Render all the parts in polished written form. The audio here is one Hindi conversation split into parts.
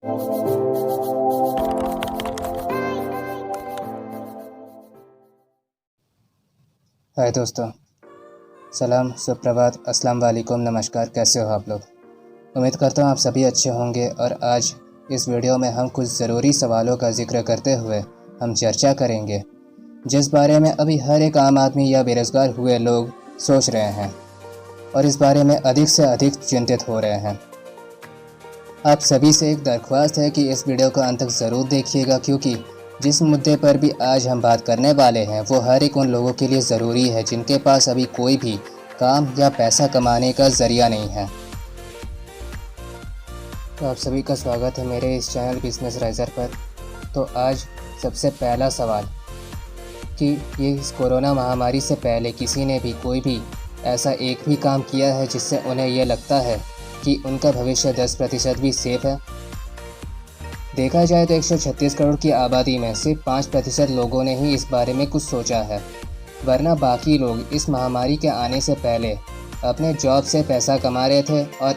हाय दोस्तों, सलाम, सुप्रभात, अस्सलाम वालेकुम, नमस्कार। कैसे हो आप लोग? उम्मीद करता हूँ आप सभी अच्छे होंगे। और आज इस वीडियो में हम कुछ ज़रूरी सवालों का जिक्र करते हुए हम चर्चा करेंगे, जिस बारे में अभी हर एक आम आदमी या बेरोज़गार हुए लोग सोच रहे हैं और इस बारे में अधिक से अधिक चिंतित हो रहे हैं। आप सभी से एक दरख्वास्त है कि इस वीडियो को अंत तक ज़रूर देखिएगा, क्योंकि जिस मुद्दे पर भी आज हम बात करने वाले हैं वो हर एक उन लोगों के लिए ज़रूरी है जिनके पास अभी कोई भी काम या पैसा कमाने का ज़रिया नहीं है। तो आप सभी का स्वागत है मेरे इस चैनल बिजनेस राइजर पर। तो आज सबसे पहला सवाल कि ये इस कोरोना महामारी से पहले किसी ने भी कोई भी ऐसा एक भी काम किया है जिससे उन्हें यह लगता है कि उनका भविष्य 10% भी सेफ है? देखा जाए तो 136 करोड़ की आबादी में सिर्फ 5% लोगों ने ही इस बारे में कुछ सोचा है, वरना बाकी लोग इस महामारी के आने से पहले अपने जॉब से पैसा कमा रहे थे और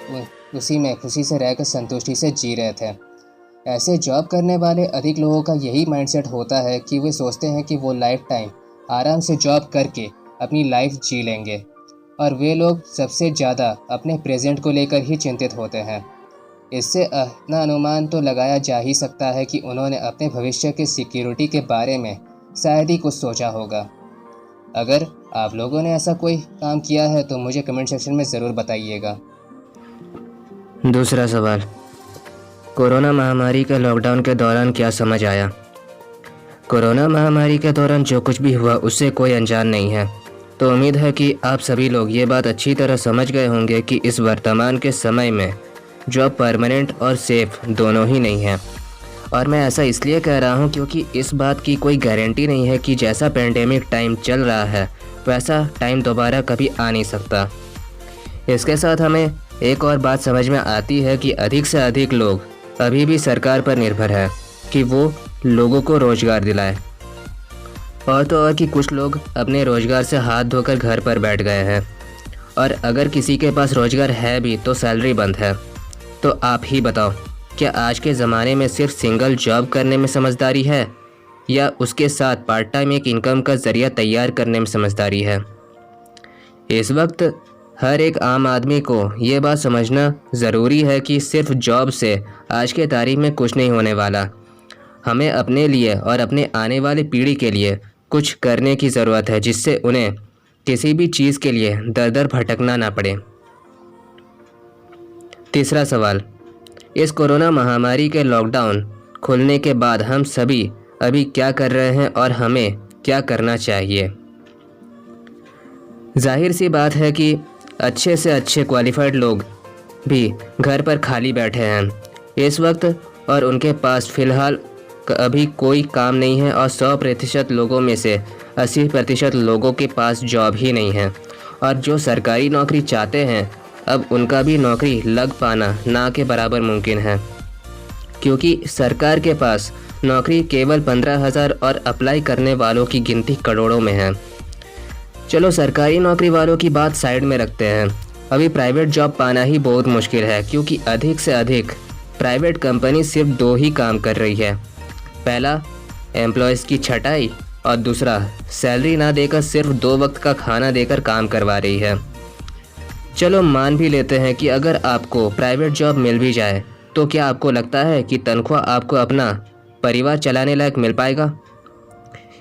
उसी में खुशी से रहकर संतुष्टि से जी रहे थे। ऐसे जॉब करने वाले अधिक लोगों का यही माइंडसेट होता है कि वे सोचते हैं कि वो लाइफ टाइम आराम से जॉब करके अपनी लाइफ जी लेंगे, और वे लोग सबसे ज़्यादा अपने प्रेजेंट को लेकर ही चिंतित होते हैं। इससे अपना अनुमान तो लगाया जा ही सकता है कि उन्होंने अपने भविष्य के सिक्योरिटी के बारे में शायद ही कुछ सोचा होगा। अगर आप लोगों ने ऐसा कोई काम किया है तो मुझे कमेंट सेक्शन में ज़रूर बताइएगा। दूसरा सवाल, कोरोना महामारी के लॉकडाउन के दौरान क्या समझ आया? कोरोना महामारी के दौरान जो कुछ भी हुआ उससे कोई अनजान नहीं है, तो उम्मीद है कि आप सभी लोग ये बात अच्छी तरह समझ गए होंगे कि इस वर्तमान के समय में जॉब परमानेंट और सेफ दोनों ही नहीं है। और मैं ऐसा इसलिए कह रहा हूँ क्योंकि इस बात की कोई गारंटी नहीं है कि जैसा पेंडेमिक टाइम चल रहा है वैसा टाइम दोबारा कभी आ नहीं सकता। इसके साथ हमें एक और बात समझ में आती है कि अधिक से अधिक लोग अभी भी सरकार पर निर्भर है कि वो लोगों को रोज़गार दिलाए, और तो और कि कुछ लोग अपने रोज़गार से हाथ धोकर घर पर बैठ गए हैं, और अगर किसी के पास रोज़गार है भी तो सैलरी बंद है। तो आप ही बताओ, क्या आज के ज़माने में सिर्फ सिंगल जॉब करने में समझदारी है या उसके साथ पार्ट टाइम एक इनकम का ज़रिया तैयार करने में समझदारी है? इस वक्त हर एक आम आदमी को ये बात समझना ज़रूरी है कि सिर्फ जॉब से आज के तारीख में कुछ नहीं होने वाला। हमें अपने लिए और अपने आने वाली पीढ़ी के लिए कुछ करने की ज़रूरत है, जिससे उन्हें किसी भी चीज़ के लिए दर दर भटकना ना पड़े। तीसरा सवाल, इस कोरोना महामारी के लॉकडाउन खुलने के बाद हम सभी अभी क्या कर रहे हैं और हमें क्या करना चाहिए? जाहिर सी बात है कि अच्छे से अच्छे क्वालिफाइड लोग भी घर पर खाली बैठे हैं इस वक्त, और उनके पास फ़िलहाल अभी कोई काम नहीं है, और 100% लोगों में से 80% लोगों के पास जॉब ही नहीं है। और जो सरकारी नौकरी चाहते हैं अब उनका भी नौकरी लग पाना ना के बराबर मुमकिन है, क्योंकि सरकार के पास नौकरी केवल 15,000 और अप्लाई करने वालों की गिनती करोड़ों में है। चलो सरकारी नौकरी वालों की बात साइड में रखते हैं। अभी प्राइवेट जॉब पाना ही बहुत मुश्किल है, क्योंकि अधिक से अधिक प्राइवेट कंपनी सिर्फ 2 ही काम कर रही है। पहला, एम्प्लॉयज़ की छटाई, और दूसरा, सैलरी ना देकर सिर्फ 2 वक्त का खाना देकर काम करवा रही है। चलो मान भी लेते हैं कि अगर आपको प्राइवेट जॉब मिल भी जाए तो क्या आपको लगता है कि तनख्वाह आपको अपना परिवार चलाने लायक मिल पाएगा?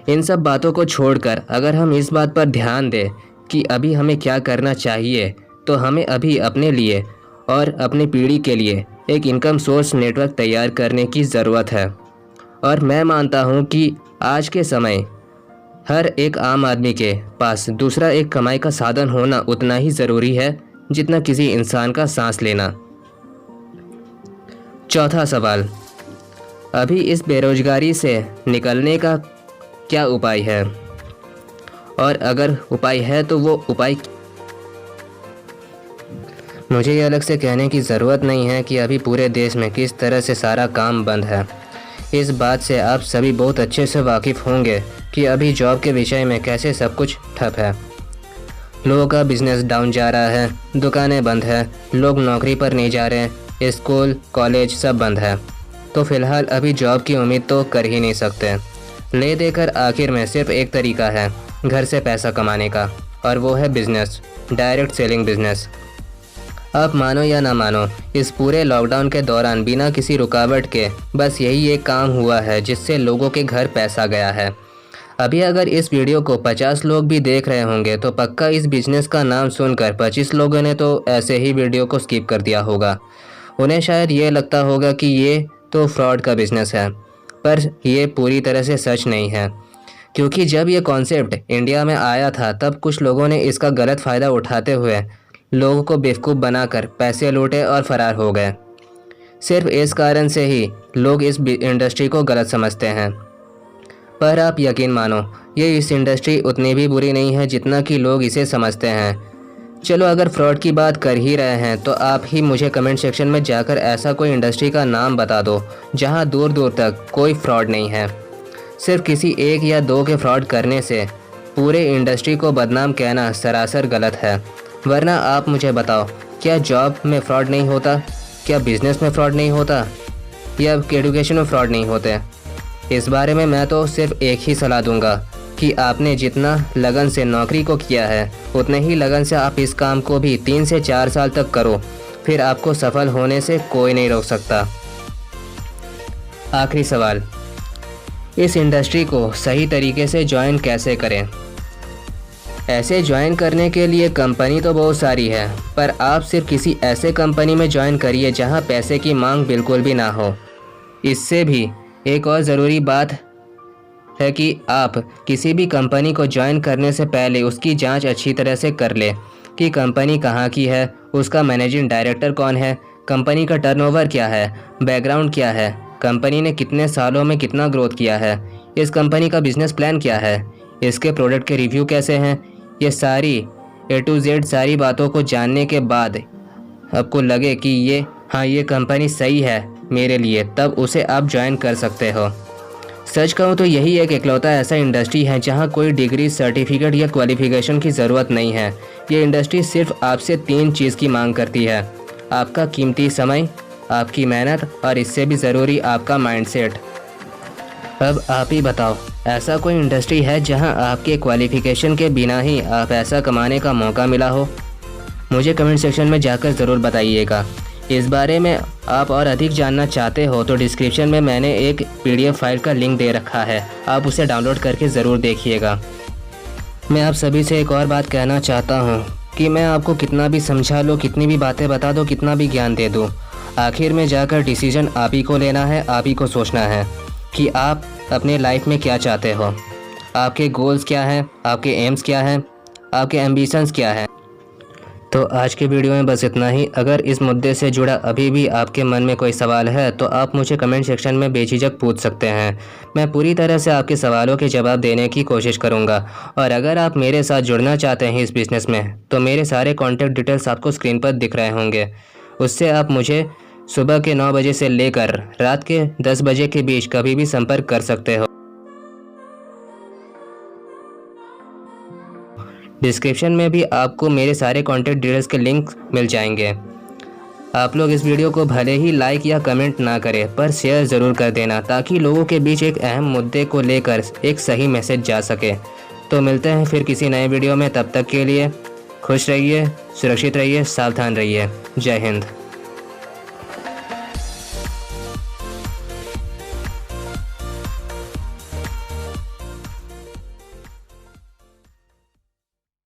इन सब बातों को छोड़कर अगर हम इस बात पर ध्यान दें कि अभी हमें क्या करना चाहिए, तो हमें अभी अपने लिए और अपनी पीढ़ी के लिए एक इनकम सोर्स नेटवर्क तैयार करने की ज़रूरत है। और मैं मानता हूँ कि आज के समय हर एक आम आदमी के पास दूसरा एक कमाई का साधन होना उतना ही ज़रूरी है जितना किसी इंसान का सांस लेना। चौथा सवाल, अभी इस बेरोजगारी से निकलने का क्या उपाय है, और अगर उपाय है तो वो उपाय? मुझे ये अलग से कहने की ज़रूरत नहीं है कि अभी पूरे देश में किस तरह से सारा काम बंद है। इस बात से आप सभी बहुत अच्छे से वाकिफ़ होंगे कि अभी जॉब के विषय में कैसे सब कुछ ठप है। लोगों का बिजनेस डाउन जा रहा है, दुकानें बंद है, लोग नौकरी पर नहीं जा रहे हैं, स्कूल कॉलेज सब बंद है। तो फ़िलहाल अभी जॉब की उम्मीद तो कर ही नहीं सकते। ले देकर आखिर में सिर्फ एक तरीका है घर से पैसा कमाने का, और वो है बिज़नेस, डायरेक्ट सेलिंग बिज़नेस। आप मानो या ना मानो, इस पूरे लॉकडाउन के दौरान बिना किसी रुकावट के बस यही एक काम हुआ है जिससे लोगों के घर पैसा गया है। अभी अगर इस वीडियो को 50 लोग भी देख रहे होंगे तो पक्का इस बिज़नेस का नाम सुनकर 25 लोगों ने तो ऐसे ही वीडियो को स्किप कर दिया होगा। उन्हें शायद ये लगता होगा कि ये तो फ्रॉड का बिज़नेस है, पर ये पूरी तरह से सच नहीं है। क्योंकि जब ये कॉन्सेप्ट इंडिया में आया था तब कुछ लोगों ने इसका गलत फ़ायदा उठाते हुए लोगों को बेवकूफ़ बनाकर पैसे लूटे और फ़रार हो गए। सिर्फ इस कारण से ही लोग इस इंडस्ट्री को गलत समझते हैं। पर आप यकीन मानो, ये इस इंडस्ट्री उतनी भी बुरी नहीं है जितना कि लोग इसे समझते हैं। चलो अगर फ्रॉड की बात कर ही रहे हैं तो आप ही मुझे कमेंट सेक्शन में जाकर ऐसा कोई इंडस्ट्री का नाम बता दो जहां दूर दूर तक कोई फ्रॉड नहीं है। सिर्फ किसी एक या दो के फ्रॉड करने से पूरे इंडस्ट्री को बदनाम कहना सरासर गलत है। वरना आप मुझे बताओ, क्या जॉब में फ़्रॉड नहीं होता, क्या बिज़नेस में फ़्रॉड नहीं होता, या एजुकेशन में फ़्रॉड नहीं होते? इस बारे में मैं तो सिर्फ एक ही सलाह दूंगा कि आपने जितना लगन से नौकरी को किया है उतने ही लगन से आप इस काम को भी 3 से 4 साल तक करो, फिर आपको सफल होने से कोई नहीं रोक सकता। आखिरी सवाल, इस इंडस्ट्री को सही तरीके से ज्वाइन कैसे करें? ऐसे ज्वाइन करने के लिए कंपनी तो बहुत सारी है, पर आप सिर्फ किसी ऐसे कंपनी में ज्वाइन करिए जहां पैसे की मांग बिल्कुल भी ना हो। इससे भी एक और ज़रूरी बात है कि आप किसी भी कंपनी को ज्वाइन करने से पहले उसकी जांच अच्छी तरह से कर ले कि कंपनी कहाँ की है, उसका मैनेजिंग डायरेक्टर कौन है, कंपनी का टर्नओवर क्या है, बैकग्राउंड क्या है, कंपनी ने कितने सालों में कितना ग्रोथ किया है, इस कंपनी का बिजनेस प्लान क्या है, इसके प्रोडक्ट के रिव्यू कैसे हैं। ये सारी A to Z सारी बातों को जानने के बाद आपको लगे कि ये कंपनी सही है मेरे लिए, तब उसे आप ज्वाइन कर सकते हो। सच कहूँ तो यही एक इकलौता ऐसा इंडस्ट्री है जहाँ कोई डिग्री, सर्टिफिकेट या क्वालिफिकेशन की ज़रूरत नहीं है। ये इंडस्ट्री सिर्फ आपसे 3 चीज़ की मांग करती है: आपका कीमती समय, आपकी मेहनत और इससे भी ज़रूरी आपका माइंडसेट। अब आप ही बताओ, ऐसा कोई इंडस्ट्री है जहां आपके क्वालिफ़िकेशन के बिना ही आप ऐसा कमाने का मौका मिला हो? मुझे कमेंट सेक्शन में जाकर ज़रूर बताइएगा। इस बारे में आप और अधिक जानना चाहते हो तो डिस्क्रिप्शन में मैंने एक PDF फाइल का लिंक दे रखा है, आप उसे डाउनलोड करके ज़रूर देखिएगा। मैं आप सभी से एक और बात कहना चाहता हूँ कि मैं आपको कितना भी समझा लूँ, कितनी भी बातें बता दो, कितना भी ज्ञान दे दूँ, आखिर में जाकर डिसीजन आप ही को लेना है, आप ही को सोचना है कि आप अपने लाइफ में क्या चाहते हो, आपके गोल्स क्या हैं, आपके एम्स क्या हैं, आपके एम्बिशंस क्या हैं। तो आज के वीडियो में बस इतना ही। अगर इस मुद्दे से जुड़ा अभी भी आपके मन में कोई सवाल है तो आप मुझे कमेंट सेक्शन में बेझिझक पूछ सकते हैं। मैं पूरी तरह से आपके सवालों के जवाब देने की कोशिश करूंगा। और अगर आप मेरे साथ जुड़ना चाहते हैं इस बिज़नेस में तो मेरे सारे कॉन्टैक्ट डिटेल्स आपको स्क्रीन पर दिख रहे होंगे। उससे आप मुझे सुबह के 9 बजे से लेकर रात के 10 बजे के बीच कभी भी संपर्क कर सकते हो। डिस्क्रिप्शन में भी आपको मेरे सारे कॉन्टैक्ट डिटेल्स के लिंक मिल जाएंगे। आप लोग इस वीडियो को भले ही लाइक या कमेंट ना करें पर शेयर ज़रूर कर देना, ताकि लोगों के बीच एक अहम मुद्दे को लेकर एक सही मैसेज जा सके। तो मिलते हैं फिर किसी नए वीडियो में, तब तक के लिए खुश रहिए, सुरक्षित रहिए, सावधान रहिए। जय हिंद।